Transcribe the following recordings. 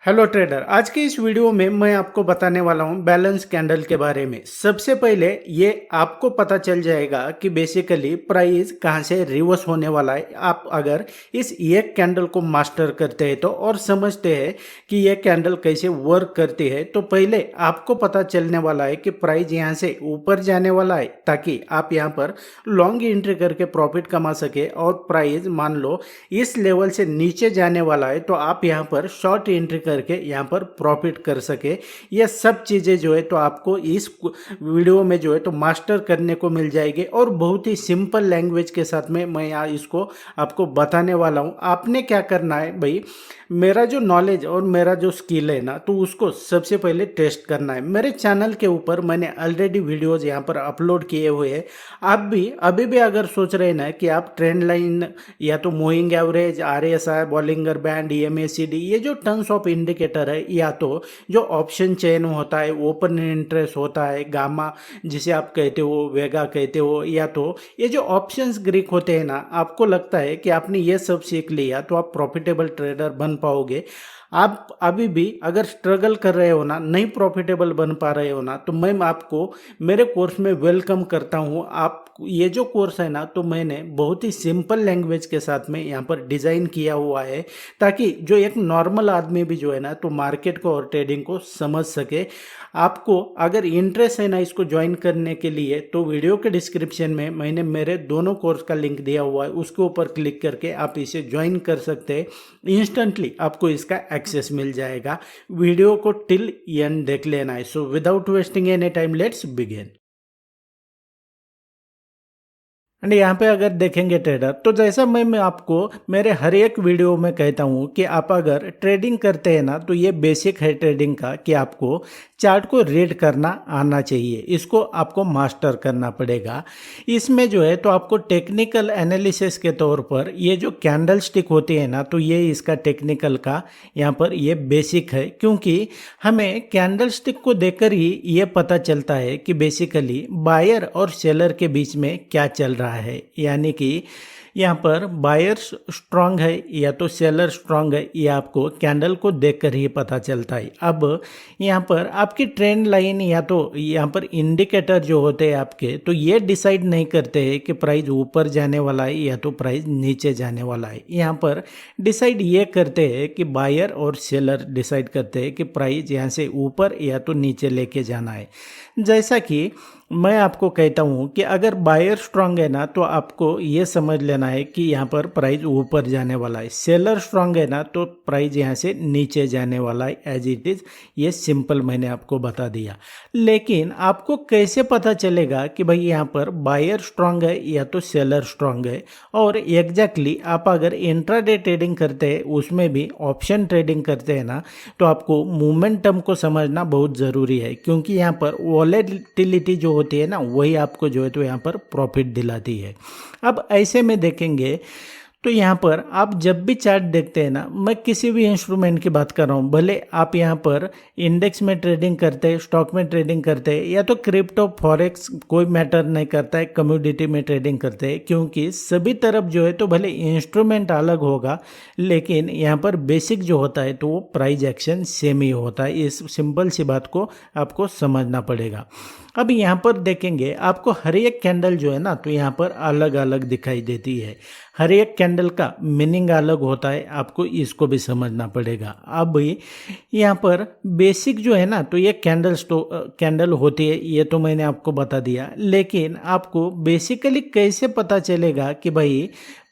Hello trader, आज की इस वीडियो में मैं आपको बताने वाला हूं बैलेंस कैंडल के बारे में। सबसे पहले ये आपको पता चल जाएगा कि बेसिकली प्राइस कहां से रिवर्स होने वाला है। आप अगर इस एक कैंडल को मास्टर करते हैं तो और समझते हैं कि ये कैंडल कैसे वर्क करती है, तो पहले आपको पता चलने वाला है कि प्राइस यहां से ऊपर जाने वाला है ताकि आप यहां पर लॉन्ग एंट्री करके प्रॉफिट कमा सके। और प्राइस मान लो इस लेवल से नीचे जाने वाला है तो आप यहां पर शॉर्ट एंट्री करके यहाँ पर प्रॉफिट कर सके। ये सब चीज़ें जो है तो आपको इस वीडियो में जो है तो मास्टर करने को मिल जाएगी और बहुत ही सिंपल लैंग्वेज के साथ में मैं यहाँ इसको आपको बताने वाला हूँ। आपने क्या करना है भाई, मेरा जो नॉलेज और मेरा जो स्किल है ना, तो उसको सबसे पहले टेस्ट करना है। मेरे चैनल के ऊपर मैंने ऑलरेडी वीडियोज यहाँ पर अपलोड किए हुए हैं। आप भी अभी भी अगर सोच रहे हैं ना कि आप ट्रेंड लाइन या तो moving average, RSI, Bollinger band, EMA/CD, ये जो टन्स ऑफ इंडिकेटर है, या तो जो ऑप्शन चेन होता है, ओपन इंटरेस्ट होता है, गामा जिसे आप कहते हो, वेगा कहते हो, या तो ये जो ऑप्शंस ग्रीक होते हैं ना, आपको लगता है कि आपने ये सब सीख लिया तो आप प्रॉफिटेबल ट्रेडर बन पाओगे। आप अभी भी अगर स्ट्रगल कर रहे हो ना, नहीं प्रॉफिटेबल बन पा रहे हो ना, तो मैं आपको मेरे कोर्स में वेलकम करता हूँ। आप ये जो कोर्स है ना, तो मैंने बहुत ही सिंपल लैंग्वेज के साथ में यहाँ पर डिज़ाइन किया हुआ है ताकि जो एक नॉर्मल आदमी भी जो है ना, तो मार्केट को और ट्रेडिंग को समझ सके। आपको अगर इंटरेस्ट है ना इसको ज्वाइन करने के लिए, तो वीडियो के डिस्क्रिप्शन में मैंने मेरे दोनों कोर्स का लिंक दिया हुआ है, उसके ऊपर क्लिक करके आप इसे ज्वाइन कर सकते हैं। इंस्टेंटली आपको इसका एक्सेस मिल जाएगा। वीडियो को टिल एंड देख लेना है। So without wasting any time, let's begin. And यहाँ पे अगर देखेंगे ट्रेडर, तो जैसा मैं आपको मेरे हर एक वीडियो में कहता हूँ कि आप अगर ट्रेडिंग करते हैं ना, तो ये बेसिक है ट्रेडिंग का कि आपको चार्ट को रीड करना आना चाहिए। इसको आपको मास्टर करना पड़ेगा। इसमें जो है तो आपको टेक्निकल एनालिसिस के तौर पर ये जो कैंडल स्टिक होती है ना, तो ये इसका टेक्निकल का यहाँ पर ये बेसिक है, क्योंकि हमें कैंडल स्टिक को देखकर ही ये पता चलता है कि बेसिकली बायर और सेलर के बीच में क्या चल रहा है। यानी कि यहाँ पर बायर स्ट्रांग है या तो सेलर स्ट्रांग है, ये आपको कैंडल को देखकर ही पता चलता है। अब यहाँ पर आपकी ट्रेंड लाइन या तो यहाँ पर इंडिकेटर जो होते हैं आपके, तो ये डिसाइड नहीं करते हैं कि प्राइस ऊपर जाने वाला है या तो प्राइस नीचे जाने वाला है। यहाँ पर डिसाइड ये करते हैं कि बायर और सेलर डिसाइड करते हैं कि प्राइस यहाँ से ऊपर या तो नीचे लेके जाना है। जैसा कि मैं आपको कहता हूँ कि अगर बायर स्ट्रांग है ना, तो आपको ये समझ लेना है कि यहाँ पर प्राइस ऊपर जाने वाला है। सेलर स्ट्रांग है ना, तो प्राइस यहाँ से नीचे जाने वाला है, एज इट इज़। ये सिंपल मैंने आपको बता दिया। लेकिन आपको कैसे पता चलेगा कि भाई यहाँ पर बायर स्ट्रांग है या तो सेलर स्ट्रांग है? और एग्जैक्टली आप अगर इंट्राडे ट्रेडिंग करते हैं, उसमें भी ऑप्शन ट्रेडिंग करते हैं ना, तो आपको मोमेंटम को समझना बहुत ज़रूरी है, क्योंकि यहाँ पर वॉलेटिलिटी जो होती है ना, वही आपको जो है तो यहाँ पर प्रॉफिट दिलाती है। अब ऐसे में देखेंगे तो यहाँ पर आप जब भी चार्ट देखते हैं ना, मैं किसी भी इंस्ट्रूमेंट की बात कर रहा हूँ, भले आप यहाँ पर इंडेक्स में ट्रेडिंग करते हैं, स्टॉक में ट्रेडिंग करते हैं, या तो क्रिप्टो फॉरेक्स, कोई मैटर नहीं करता है, कम्योडिटी में ट्रेडिंग करते हैं, क्योंकि सभी तरफ जो है तो भले इंस्ट्रूमेंट अलग होगा, लेकिन यहाँ पर बेसिक जो होता है तो वो प्राइस एक्शन सेम ही होता है। इस सिंपल सी बात को आपको समझना पड़ेगा। अब यहाँ पर देखेंगे आपको हर एक कैंडल जो है ना, तो यहाँ पर अलग अलग दिखाई देती है। हर एक कैंडल का मीनिंग अलग होता है, आपको इसको भी समझना पड़ेगा। अब यहाँ पर बेसिक जो है ना, तो ये कैंडल होती है, ये तो मैंने आपको बता दिया। लेकिन आपको बेसिकली कैसे पता चलेगा कि भाई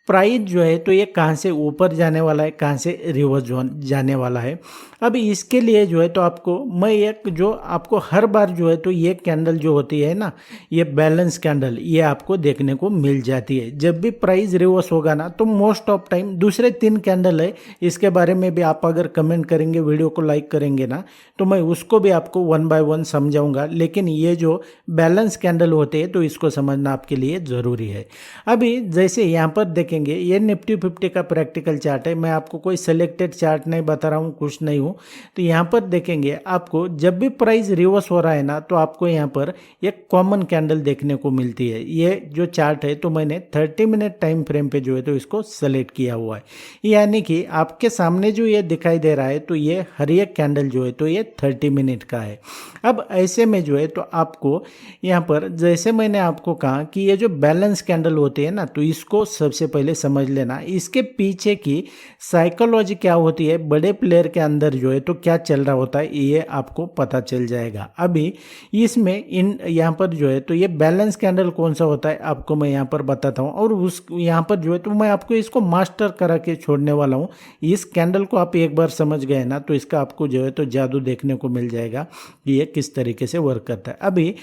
प्राइस जो है तो ये कहाँ से ऊपर जाने वाला है, कहाँ से रिवर्स जाने वाला है? अब इसके लिए जो है तो आपको मैं एक जो आपको हर बार जो है तो ये कैंडल जो होती है ना, ये बैलेंस कैंडल, ये आपको देखने को मिल जाती है। जब भी प्राइस रिवर्स होगा ना, तो मोस्ट ऑफ टाइम दूसरे 3 कैंडल है, इसके बारे में भी आप अगर कमेंट करेंगे, वीडियो को लाइक करेंगे ना, तो मैं उसको भी आपको 1 बाय 1 समझाऊंगा। लेकिन ये जो बैलेंस कैंडल होते हैं तो इसको समझना आपके लिए ज़रूरी है। अभी जैसे यहाँ पर देखेंगे देखेंगे ये निफ्टी 50 का प्रैक्टिकल चार्ट है। मैं आपको कोई सेलेक्टेड चार्ट नहीं बता रहा हूँ, कुछ नहीं हूँ। तो यहाँ पर देखेंगे आपको जब भी प्राइस रिवर्स हो रहा है ना, तो आपको यहाँ पर एक कॉमन कैंडल देखने को मिलती है। ये जो चार्ट है तो मैंने 30 मिनट टाइम फ्रेम पे जो है तो इसको सेलेक्ट किया हुआ है, यानी कि आपके सामने जो ये दिखाई दे रहा है तो ये हर एक कैंडल जो है तो ये 30 मिनट का है। अब ऐसे में जो है तो आपको यहाँ पर जैसे मैंने आपको कहा कि ये जो बैलेंस कैंडल होती है ना, तो इसको सबसे पहले समझ लेना, इसके पीछे की साइकोलॉजी क्या होती है, बड़े प्लेयर के अंदर जो है तो क्या चल रहा होता है, ये आपको पता चल जाएगा। अभी इसमें यहाँ पर जो है तो ये बैलेंस कैंडल कौन सा होता है आपको मैं यहाँ पर बताता हूँ, और उस यहाँ पर जो है तो मैं आपको इसको मास्टर करा के छोड़ने वाला हूँ। इस कैंडल को आप एक बार समझ गए ना, तो इसका आपको जो है तो जादू देखने को मिल जाएगा कि ये किस तरीके से वर्क करता है। अभी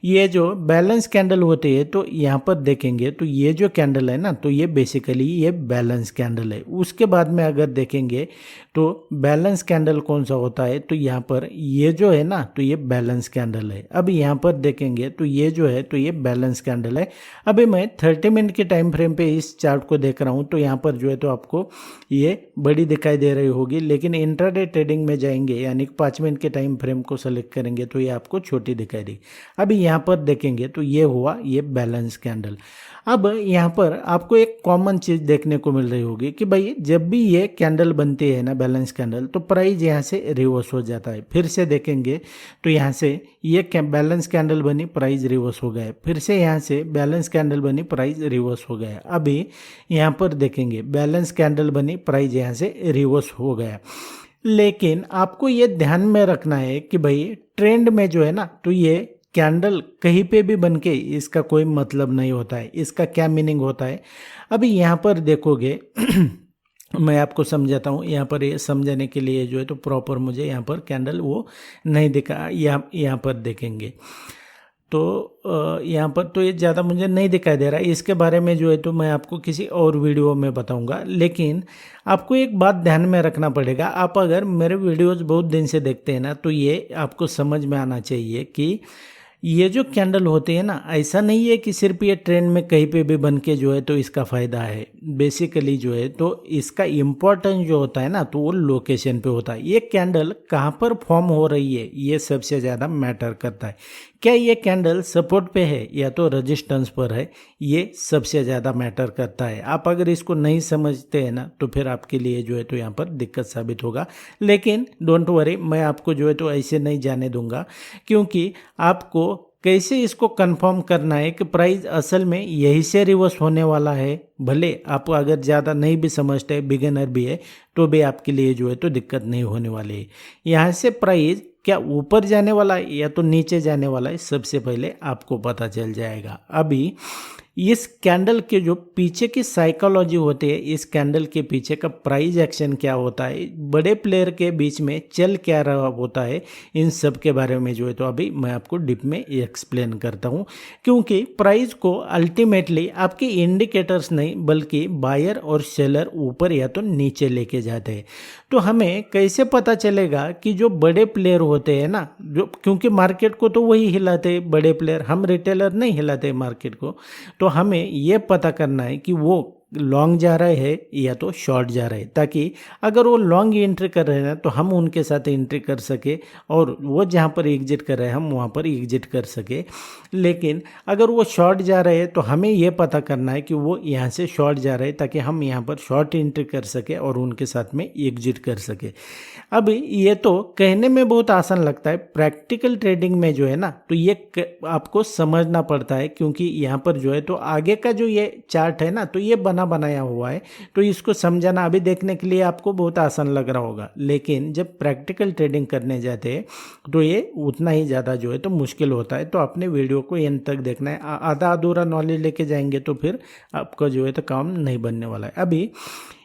ये जो बैलेंस कैंडल होती है तो यहाँ पर देखेंगे तो ये जो कैंडल है ना, तो ये बेसिकली ये बैलेंस कैंडल है। उसके बाद में अगर देखेंगे तो बैलेंस कैंडल कौन सा होता है, तो यहाँ पर ये जो है ना, तो ये बैलेंस कैंडल है। अब यहाँ पर देखेंगे तो ये जो है तो ये बैलेंस कैंडल है। अभी मैं 30 मिनट के टाइम फ्रेम पे इस चार्ट को देख रहा हूँ, तो यहाँ पर जो है तो आपको ये बड़ी दिखाई दे रही होगी, लेकिन इंट्राडे ट्रेडिंग में जाएंगे यानी 5 मिनट के टाइम फ्रेम को सेलेक्ट करेंगे तो ये आपको छोटी दिखाई देगी। अभी यहाँ पर देखेंगे तो ये हुआ ये बैलेंस कैंडल। अब यहाँ पर आपको एक कॉमन चीज़ देखने को मिल रही होगी कि भाई जब भी ये कैंडल बनती है ना बैलेंस कैंडल, तो प्राइस यहाँ से रिवर्स हो जाता है। फिर से देखेंगे तो यहाँ से ये बैलेंस कैंडल बनी, प्राइस रिवर्स हो गया, फिर से यहाँ से बैलेंस कैंडल बनी, प्राइस रिवर्स हो गया। अभी यहाँ पर देखेंगे बैलेंस कैंडल बनी, प्राइस यहाँ से रिवर्स हो गया। लेकिन आपको ये ध्यान में रखना है कि भाई ट्रेंड में जो है ना, तो ये कैंडल कहीं पे भी बन के इसका कोई मतलब नहीं होता है। इसका क्या मीनिंग होता है, अभी यहाँ पर देखोगे मैं आपको समझाता हूँ। यहाँ पर ये समझाने के लिए जो है तो प्रॉपर मुझे यहाँ पर कैंडल वो नहीं दिखा, यहाँ पर देखेंगे तो यहाँ पर तो ये ज़्यादा मुझे नहीं दिखाई दे रहा है। इसके बारे में जो है तो मैं आपको किसी और वीडियो में बताऊंगा। लेकिन आपको एक बात ध्यान में रखना पड़ेगा, आप अगर मेरे वीडियोस बहुत दिन से देखते हैं ना, तो ये आपको समझ में आना चाहिए कि ये जो कैंडल होती है ना, ऐसा नहीं है कि सिर्फ ये ट्रेंड में कहीं पे भी बन के जो है तो इसका फ़ायदा है। बेसिकली जो है तो इसका इम्पोर्टेंस जो होता है ना, तो वो लोकेशन पे होता है। ये कैंडल कहाँ पर फॉर्म हो रही है, ये सबसे ज़्यादा मैटर करता है। क्या ये कैंडल सपोर्ट पे है या तो रेजिस्टेंस पर है, ये सबसे ज़्यादा मैटर करता है। आप अगर इसको नहीं समझते हैं ना, तो फिर आपके लिए जो है तो यहाँ पर दिक्कत साबित होगा। लेकिन डोंट वरी, मैं आपको जो है तो ऐसे नहीं जाने दूंगा, क्योंकि आपको कैसे इसको कंफर्म करना है कि प्राइस असल में यही से रिवर्स होने वाला है। भले आप अगर ज़्यादा नहीं भी समझते, बिगिनर भी है, तो भी आपके लिए जो है तो दिक्कत नहीं होने वाली है। यहाँ से प्राइस क्या ऊपर जाने वाला है या तो नीचे जाने वाला है, सबसे पहले आपको पता चल जाएगा। अभी इस कैंडल के जो पीछे की साइकोलॉजी होती है, इस कैंडल के पीछे का प्राइस एक्शन क्या होता है, बड़े प्लेयर के बीच में चल क्या रहा होता है, इन सब के बारे में जो है तो अभी मैं आपको डिप में एक्सप्लेन करता हूँ। क्योंकि प्राइस को अल्टीमेटली आपके इंडिकेटर्स नहीं बल्कि बायर और सेलर ऊपर या तो नीचे लेके जाते हैं। तो हमें कैसे पता चलेगा कि जो बड़े प्लेयर होते हैं ना, जो क्योंकि मार्केट को तो वही हिलाते बड़े प्लेयर, हम रिटेलर नहीं हिलाते मार्केट को, तो हमें ये पता करना है कि वो लॉन्ग जा रहे हैं या तो शॉर्ट जा रहे हैं, ताकि अगर वो लॉन्ग एंट्री कर रहे हैं तो हम उनके साथ एंट्री कर सके, और वो जहाँ पर एग्जिट कर रहे हैं हम वहाँ पर एग्जिट कर सके। लेकिन अगर वो शॉर्ट जा रहे हैं तो हमें ये पता करना है कि वो यहाँ से शॉर्ट जा रहे हैं, ताकि हम यहाँ पर शॉर्ट एंट्री कर सके और उनके साथ में एग्जिट कर सके। अब ये तो कहने में बहुत आसान लगता है, प्रैक्टिकल ट्रेडिंग में जो है ना, तो ये आपको समझना पड़ता है। क्योंकि यहाँ पर जो है तो आगे का जो ये चार्ट है ना, तो ये बनाया हुआ है, तो इसको समझाना अभी देखने के लिए आपको बहुत आसान लग रहा होगा, लेकिन जब प्रैक्टिकल ट्रेडिंग करने जाते हैं तो ये उतना ही ज़्यादा जो है तो मुश्किल होता है। तो अपने वीडियो को एंड तक देखना है, आधा अधूरा नॉलेज लेके जाएंगे तो फिर आपका जो है तो काम नहीं बनने वाला है। अभी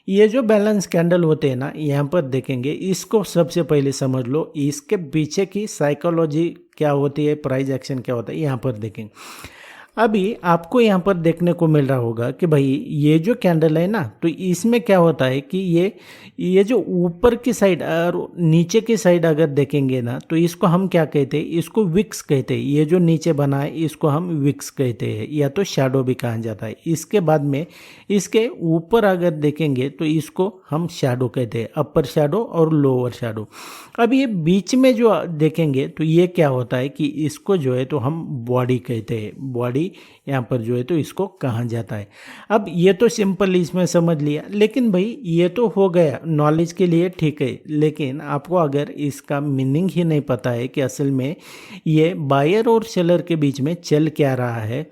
ये जो बैलेंस कैंडल होते हैं ना, यहाँ पर देखेंगे, इसको सबसे पहले समझ लो, इसके पीछे की साइकोलॉजी क्या होती है, प्राइस एक्शन क्या होता है, यहाँ पर देखेंगे। अभी आपको यहाँ पर देखने को मिल रहा होगा कि भाई ये जो कैंडल है ना, तो इसमें क्या होता है कि ये जो ऊपर की साइड और नीचे की साइड अगर देखेंगे ना, तो इसको हम क्या कहते हैं, इसको विक्स कहते हैं। ये जो नीचे बना है इसको हम विक्स कहते हैं, या तो शैडो भी कहा जाता है। इसके बाद में इसके ऊपर अगर देखेंगे तो इसको हम शैडो कहते हैं, अपर शैडो और लोअर शैडो। अब ये बीच में जो देखेंगे तो ये क्या होता है कि इसको जो है तो हम बॉडी कहते हैं। बॉडी यहाँ पर जो है तो इसको कहा जाता है। अब ये तो सिंपल इसमें समझ लिया, लेकिन भाई ये तो हो गया नॉलेज के लिए, ठीक है। लेकिन आपको अगर इसका मीनिंग ही नहीं पता है कि असल में ये बायर और सेलर के बीच में चल क्या रहा है,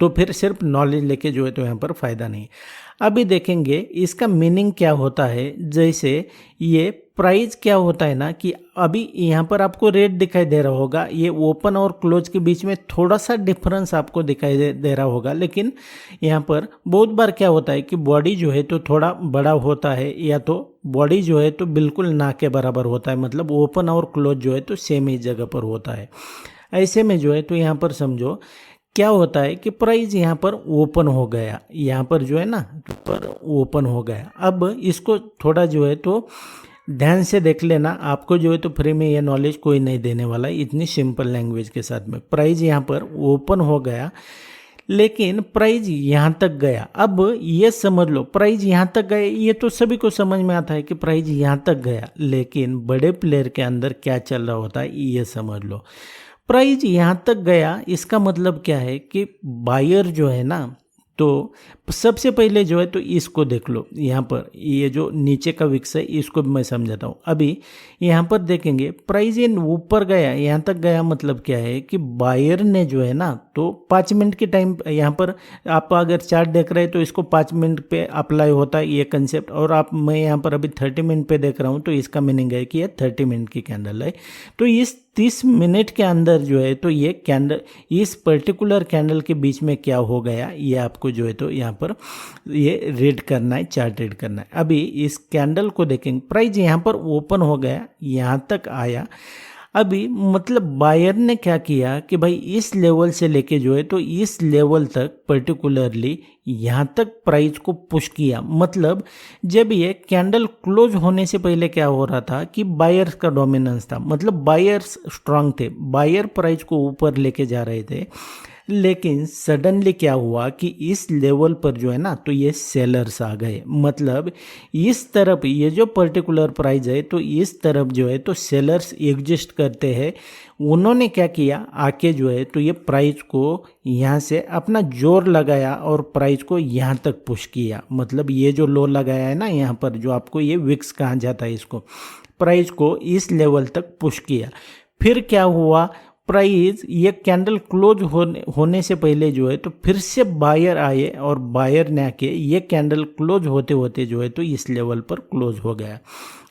तो फिर सिर्फ नॉलेज लेके जो है तो यहाँ पर फ़ायदा नहीं। अभी देखेंगे इसका मीनिंग क्या होता है। जैसे ये प्राइस क्या होता है ना, कि अभी यहाँ पर आपको रेट दिखाई दे रहा होगा, ये ओपन और क्लोज के बीच में थोड़ा सा डिफरेंस आपको दिखाई दे रहा होगा। लेकिन यहाँ पर बहुत बार क्या होता है कि बॉडी जो है तो थोड़ा बड़ा होता है, या तो बॉडी जो है तो बिल्कुल ना के बराबर होता है, मतलब ओपन और क्लोज जो है तो सेम ही जगह पर होता है। ऐसे में जो है तो यहाँ पर समझो क्या होता है कि प्राइस यहाँ पर ओपन हो गया, यहाँ पर जो है ना पर ओपन हो गया। अब इसको थोड़ा जो है तो ध्यान से देख लेना, आपको जो है तो फ्री में ये नॉलेज कोई नहीं देने वाला है इतनी सिंपल लैंग्वेज के साथ में। प्राइस यहाँ पर ओपन हो गया, लेकिन प्राइस यहाँ तक गया। अब ये समझ लो प्राइस यहाँ तक गए, ये तो सभी को समझ में आता है कि प्राइस यहाँ तक गया, लेकिन बड़े प्लेयर के अंदर क्या चल रहा होता है ये समझ लो। प्राइस यहाँ तक गया, इसका मतलब क्या है कि बायर जो है ना, तो सबसे पहले जो है तो इसको देख लो। यहाँ पर ये जो नीचे का विक्स है इसको भी मैं समझाता हूँ। अभी यहाँ पर देखेंगे प्राइस ये ऊपर गया, यहाँ तक गया, मतलब क्या है कि बायर ने जो है ना तो 5 मिनट के टाइम, यहाँ पर आप अगर चार्ट देख रहे हैं तो इसको 5 मिनट पे अप्लाई होता है ये कंसेप्ट, और मैं यहाँ पर अभी 30 मिनट पे देख रहा हूँ, तो इसका मीनिंग है कि ये 30 मिनट की कैंडल है। तो इस 30 मिनट के अंदर जो है तो ये कैंडल, इस पर्टिकुलर कैंडल के बीच में क्या हो गया ये आपको जो है तो यहाँ पर ये रीड करना है, चार्ट रीड करना है। अभी इस कैंडल को देखेंगे, प्राइस यहाँ पर ओपन हो गया, यहाँ तक आया। अभी मतलब बायर ने क्या किया कि भाई इस लेवल से लेके जो है तो इस लेवल तक पर्टिकुलरली यहाँ तक प्राइस को पुश किया। मतलब जब ये कैंडल क्लोज होने से पहले क्या हो रहा था कि बायर्स का डोमिनेंस था, मतलब बायर्स स्ट्रांग थे, बायर प्राइस को ऊपर लेके जा रहे थे। लेकिन सडनली क्या हुआ कि इस लेवल पर जो है ना तो ये सेलर्स आ गए। मतलब इस तरफ ये जो पर्टिकुलर प्राइस है तो इस तरफ जो है तो सेलर्स एग्जिस्ट करते हैं। उन्होंने क्या किया, आके जो है तो ये प्राइस को यहाँ से अपना जोर लगाया और प्राइस को यहाँ तक पुश किया। मतलब ये जो लो लगाया है ना यहाँ पर, जो आपको ये विक्स कहा जाता है, इसको प्राइस को इस लेवल तक पुश किया। फिर क्या हुआ, प्राइस ये कैंडल क्लोज होने से पहले जो है तो फिर से बायर आए, और बायर ने आके ये कैंडल क्लोज होते होते जो है तो इस लेवल पर क्लोज हो गया।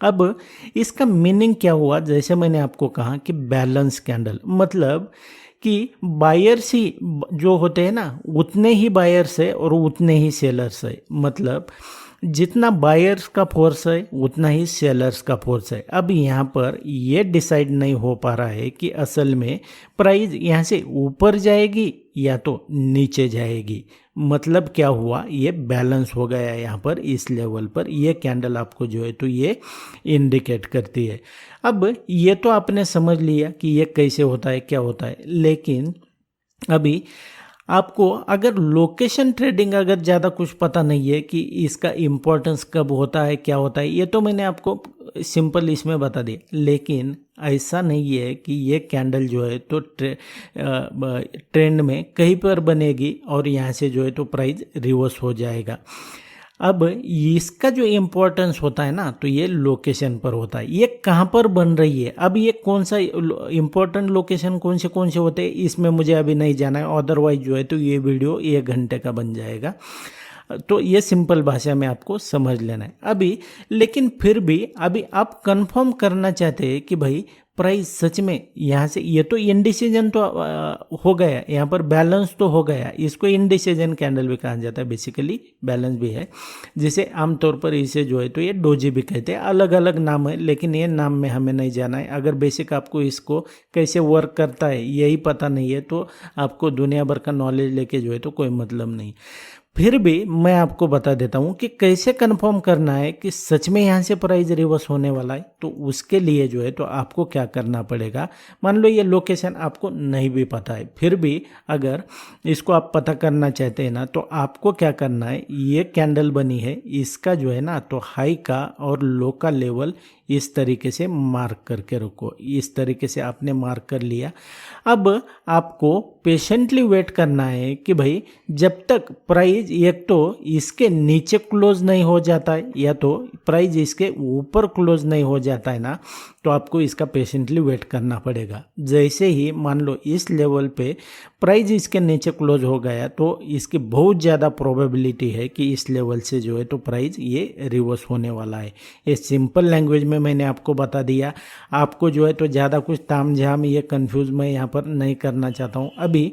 अब इसका मीनिंग क्या हुआ, जैसे मैंने आपको कहा कि बैलेंस कैंडल, मतलब कि बायर्स ही जो होते हैं ना उतने ही बायर्स है और उतने ही सेलर्स है। मतलब जितना बायर्स का फोर्स है उतना ही सेलर्स का फोर्स है। अब यहाँ पर ये डिसाइड नहीं हो पा रहा है कि असल में प्राइस यहाँ से ऊपर जाएगी या तो नीचे जाएगी। मतलब क्या हुआ, ये बैलेंस हो गया यहाँ पर इस लेवल पर। ये कैंडल आपको जो है तो ये इंडिकेट करती है। अब ये तो आपने समझ लिया कि ये कैसे होता है, क्या होता है। लेकिन अभी आपको अगर लोकेशन ट्रेडिंग अगर ज़्यादा कुछ पता नहीं है कि इसका इम्पोर्टेंस कब होता है, क्या होता है, ये तो मैंने आपको सिंपल इसमें बता दिया। लेकिन ऐसा नहीं है कि ये कैंडल जो है तो ट्रेंड में कहीं पर बनेगी और यहाँ से जो है तो प्राइस रिवर्स हो जाएगा। अब इसका जो इम्पोर्टेंस होता है ना तो ये लोकेशन पर होता है, ये कहाँ पर बन रही है। अब ये कौन सा इम्पोर्टेंट लोकेशन कौन से होते हैं इसमें मुझे अभी नहीं जाना है, अदरवाइज जो है तो ये वीडियो 1 घंटे का बन जाएगा। तो ये सिंपल भाषा में आपको समझ लेना है अभी। लेकिन फिर भी अभी आप कंफर्म करना चाहते हैं कि भाई प्राइस सच में यहाँ से ये तो इनडिसीजन तो हो गया, यहाँ पर बैलेंस तो हो गया, इसको इनडिसीजन कैंडल भी कहा जाता है, बेसिकली बैलेंस भी है, जिसे आमतौर पर इसे जो है तो ये डोजी भी कहते हैं, अलग अलग नाम है, लेकिन ये नाम में हमें नहीं जाना है। अगर बेसिक आपको इसको कैसे वर्क करता है यही पता नहीं है तो आपको दुनिया भर का नॉलेज लेके जो है तो कोई मतलब नहीं। फिर भी मैं आपको बता देता हूँ कि कैसे कंफर्म करना है कि सच में यहाँ से प्राइस रिवर्स होने वाला है। तो उसके लिए जो है तो आपको क्या करना पड़ेगा, मान लो ये लोकेशन आपको नहीं भी पता है, फिर भी अगर इसको आप पता करना चाहते हैं ना तो आपको क्या करना है, ये कैंडल बनी है, इसका जो है ना तो हाई का और लो का लेवल इस तरीके से मार्क करके रखो। इस तरीके से आपने मार्क कर लिया। अब आपको पेशेंटली वेट करना है कि भाई जब तक प्राइस एक तो इसके नीचे क्लोज नहीं हो जाता है या तो प्राइस इसके ऊपर क्लोज नहीं हो जाता है ना, तो आपको इसका पेशेंटली वेट करना पड़ेगा। जैसे ही मान लो इस लेवल पे प्राइस इसके नीचे क्लोज हो गया तो इसकी बहुत ज़्यादा प्रोबेबिलिटी है कि इस लेवल से जो है तो प्राइस ये रिवर्स होने वाला है। ये सिंपल लैंग्वेज में मैंने आपको बता दिया। आपको जो है तो ज़्यादा कुछ तामझाम ये कंफ्यूज मैं यहाँ पर नहीं करना चाहता हूँ। अभी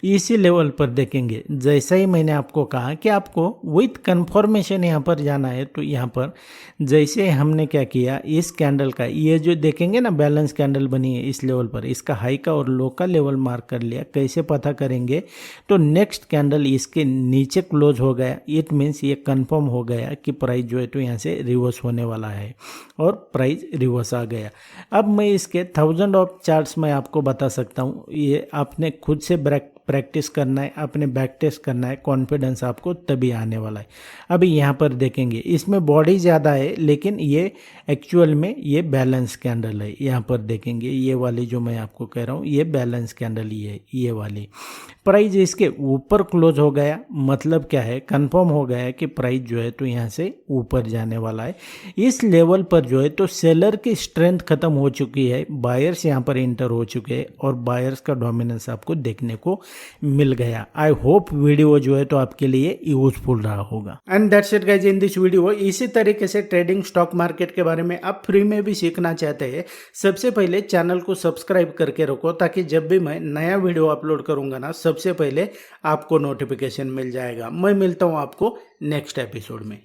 इसी लेवल पर देखेंगे, जैसा ही मैंने आपको कहा कि आपको विथ कंफर्मेशन यहाँ पर जाना है, तो यहाँ पर जैसे हमने क्या किया, इस कैंडल का ये जो देखेंगे ना बैलेंस कैंडल बनी है इस लेवल पर, इसका हाई का और लो का लेवल मार्क कर लिया। कैसे पता करेंगे, तो नेक्स्ट कैंडल इसके नीचे क्लोज हो गया, इट मीन्स ये कंफर्म हो गया कि प्राइस जो है तो यहाँ से रिवर्स होने वाला है और प्राइस रिवर्स आ गया। अब मैं इसके 1000 ऑफ चार्ट्स में आपको बता सकता हूँ, ये आपने खुद से प्रैक्टिस करना है, अपने बैक टेस्ट करना है, कॉन्फिडेंस आपको तभी आने वाला है। अभी यहाँ पर देखेंगे इसमें बॉडी ज़्यादा है लेकिन ये एक्चुअल में ये बैलेंस कैंडल है। यहाँ पर देखेंगे ये वाली जो मैं आपको कह रहा हूँ ये बैलेंस कैंडल ही है, ये वाली। प्राइस इसके ऊपर क्लोज हो गया, मतलब क्या है, कंफर्म हो गया है कि प्राइस जो है तो यहाँ से ऊपर जाने वाला है। इस लेवल पर जो है तो सेलर की स्ट्रेंथ खत्म हो चुकी है, बायर्स यहाँ पर इंटर हो चुके हैं और बायर्स का डोमिनेंस आपको देखने को मिल गया। आई होप वीडियो जो है तो आपके लिए यूजफुल रहा होगा। And that's it guys in this video. इसी तरीके से ट्रेडिंग स्टॉक मार्केट के बारे में आप फ्री में भी सीखना चाहते हैं, सबसे पहले चैनल को सब्सक्राइब करके रखो ताकि जब भी मैं नया वीडियो अपलोड करूंगा ना सबसे पहले आपको नोटिफिकेशन मिल जाएगा। मैं मिलता हूं आपको नेक्स्ट एपिसोड में।